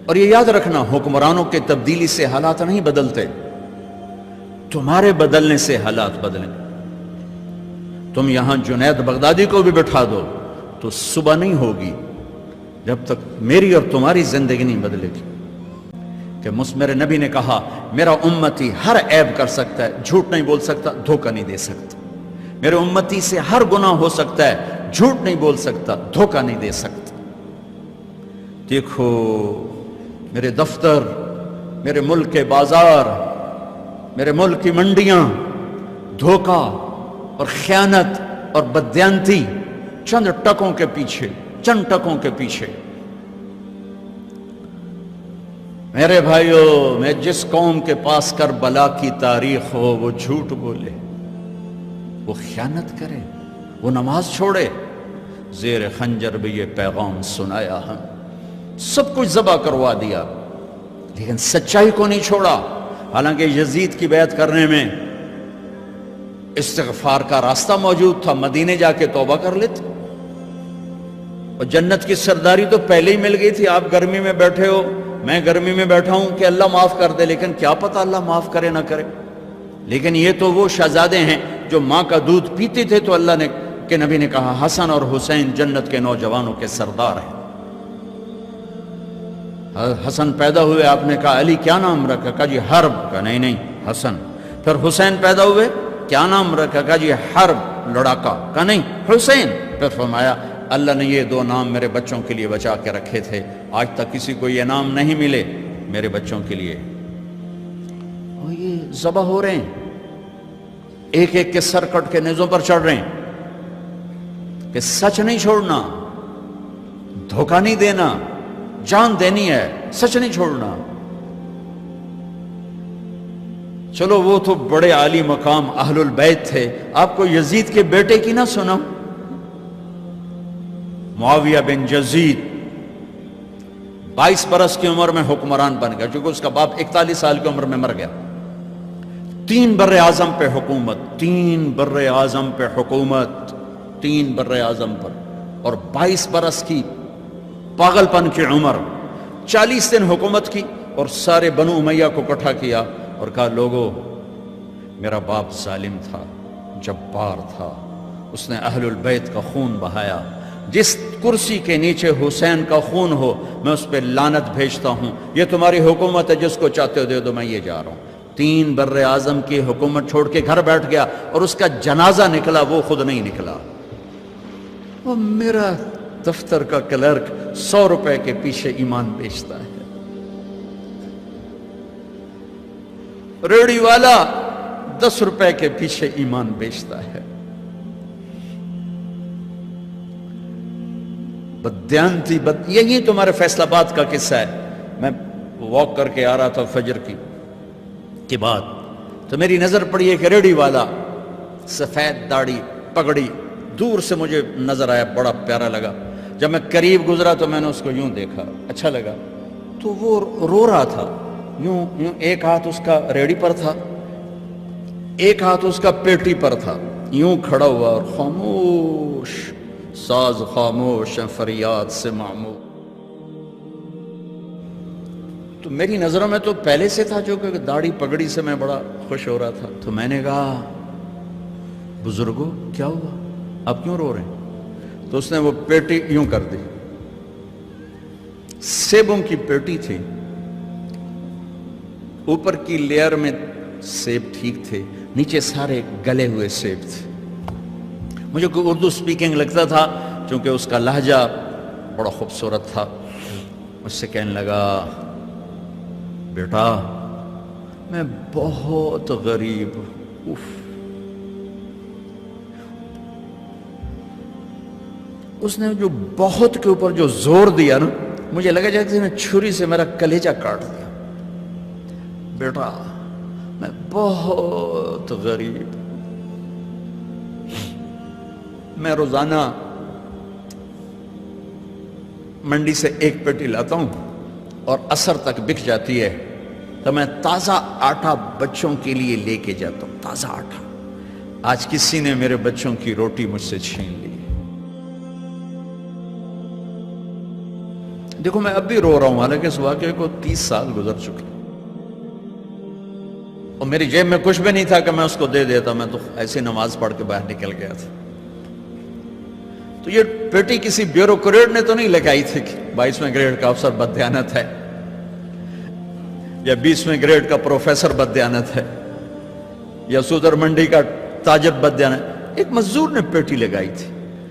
اور یہ یاد رکھنا، حکمرانوں کے تبدیلی سے حالات نہیں بدلتے، تمہارے بدلنے سے حالات بدلیں۔ تم یہاں جنید بغدادی کو بھی بٹھا دو تو صبح نہیں ہوگی جب تک میری اور تمہاری زندگی نہیں بدلے گی۔ کہ میرے نبی نے کہا میرا امتی ہر عیب کر سکتا ہے، جھوٹ نہیں بول سکتا، دھوکہ نہیں دے سکتا۔ میرے امتی سے ہر گناہ ہو سکتا ہے، جھوٹ نہیں بول سکتا، دھوکہ نہیں دے سکتا۔ دیکھو میرے دفتر، میرے ملک کے بازار، میرے ملک کی منڈیاں، دھوکہ اور خیانت اور بددیانتی چند ٹکوں کے پیچھے، چند ٹکوں کے پیچھے۔ میرے بھائیو، میں جس قوم کے پاس کربلا کی تاریخ ہو وہ جھوٹ بولے، وہ خیانت کرے، وہ نماز چھوڑے، زیر خنجر بھی یہ پیغام سنایا ہم، سب کچھ ذبح کروا دیا لیکن سچائی کو نہیں چھوڑا۔ حالانکہ یزید کی بیعت کرنے میں استغفار کا راستہ موجود تھا، مدینے جا کے توبہ کر لیتے، اور جنت کی سرداری تو پہلے ہی مل گئی تھی۔ آپ گرمی میں بیٹھے ہو، میں گرمی میں بیٹھا ہوں کہ اللہ معاف کر دے، لیکن کیا پتہ اللہ معاف کرے نہ کرے۔ لیکن یہ تو وہ شہزادے ہیں جو ماں کا دودھ پیتے تھے، تو اللہ نے کہ نبی نے کہا حسن اور حسین جنت کے نوجوانوں کے سردار ہیں۔ حسن پیدا ہوئے، آپ نے کہا علی کیا نام رکھا؟ کہا جی حرب۔ کہا نہیں حسن۔ پھر حسین پیدا ہوئے، کیا نام رکھا؟ کہا جی حرب، لڑاکا۔ کہا نہیں حسین۔ پھر فرمایا اللہ نے یہ دو نام میرے بچوں کے لیے بچا کے رکھے تھے، آج تک کسی کو یہ نام نہیں ملے میرے بچوں کے لیے۔ اور یہ ذبح ہو رہے ہیں، ایک ایک کے سر کٹ کے نیزوں پر چڑھ رہے ہیں کہ سچ نہیں چھوڑنا، دھوکہ نہیں دینا، جان دینی ہے، سچ نہیں چھوڑنا۔ چلو وہ تو بڑے عالی مقام اہل البیت تھے، آپ کو یزید کے بیٹے کی نہ سنا؟ معاویہ بن یزید 22 برس کی عمر میں حکمران بن گیا، چونکہ اس کا باپ 41 سال کی عمر میں مر گیا۔ 3 بر اعظم پہ حکومت، 3 بر اعظم پہ حکومت، 3 بر اعظم پر، اور 22 برس کی پاگل پن کی عمر، 40 دن حکومت کی، اور سارے بنو امیہ کو اکٹھا کیا اور کہا لوگو میرا باپ ظالم تھا، جبار تھا، اس نے اہل البیت کا خون بہایا، جس کرسی کے نیچے حسین کا خون ہو میں اس پہ لعنت بھیجتا ہوں، یہ تمہاری حکومت ہے، جس کو چاہتے ہو دے دو، میں یہ جا رہا ہوں۔ 3 بر اعظم کی حکومت چھوڑ کے گھر بیٹھ گیا، اور اس کا جنازہ نکلا، وہ خود نہیں نکلا۔ وہ میرا دفتر کا کلرک 100 روپے کے پیچھے ایمان بیچتا ہے، ریڑھی والا 10 روپے کے پیچھے ایمان بیچتا ہے۔ بددیانتی یہی تمہارے فیصل آباد کا قصہ ہے۔ میں واک کر کے آ رہا تھا فجر کی بعد، تو میری نظر پڑی ایک ریڑھی والا، سفید داڑھی پگڑی، دور سے مجھے نظر آیا، بڑا پیارا لگا۔ جب میں قریب گزرا تو میں نے اس کو یوں دیکھا، اچھا لگا، تو وہ رو رہا تھا، یوں ایک ہاتھ اس کا ریڑھی پر تھا، ایک ہاتھ اس کا پیٹی پر تھا، یوں کھڑا ہوا اور خاموش، ساز خاموش فریاد سے معمور۔ تو میری نظروں میں تو پہلے سے تھا، جو کہ داڑھی پگڑی سے میں بڑا خوش ہو رہا تھا۔ تو میں نے کہا بزرگو کیا ہوا، آپ کیوں رو رہے ہیں؟ تو اس نے وہ پیٹی یوں کر دی، سیبوں کی پیٹی تھی، اوپر کی لیئر میں سیب ٹھیک تھے، نیچے سارے گلے ہوئے سیب تھے۔ مجھے کوئی اردو سپیکنگ لگتا تھا، چونکہ اس کا لہجہ بڑا خوبصورت تھا۔ مجھ سے کہنے لگا بیٹا میں بہت غریب ہوں۔ اس نے جو بہت کے اوپر جو زور دیا نا، مجھے لگا جیسے میں چھری سے میرا کلیجہ کاٹ دیا۔ بیٹا میں بہت غریب، میں روزانہ منڈی سے ایک پیٹی لاتا ہوں اور عصر تک بک جاتی ہے، تو میں تازہ آٹا بچوں کے لیے لے کے جاتا ہوں، تازہ آٹا۔ آج کسی نے میرے بچوں کی روٹی مجھ سے چھین لی۔ دیکھو میں اب بھی رو رہا ہوں، حالانکہ اس واقعے کو 30 سال گزر چکے، اور میری جیب میں کچھ بھی نہیں تھا کہ میں اس کو دے دیتا، میں تو ایسی نماز پڑھ کے باہر نکل گیا تھا۔ تو یہ پیٹی کسی بیوروکریٹ نے تو نہیں لگائی تھی کہ 22ویں گریڈ کا افسر بددیانت ہے یا 20ویں گریڈ کا پروفیسر بددیانت ہے یا سودر منڈی کا تاجر بددیانت، ایک مزدور نے پیٹی لگائی تھی۔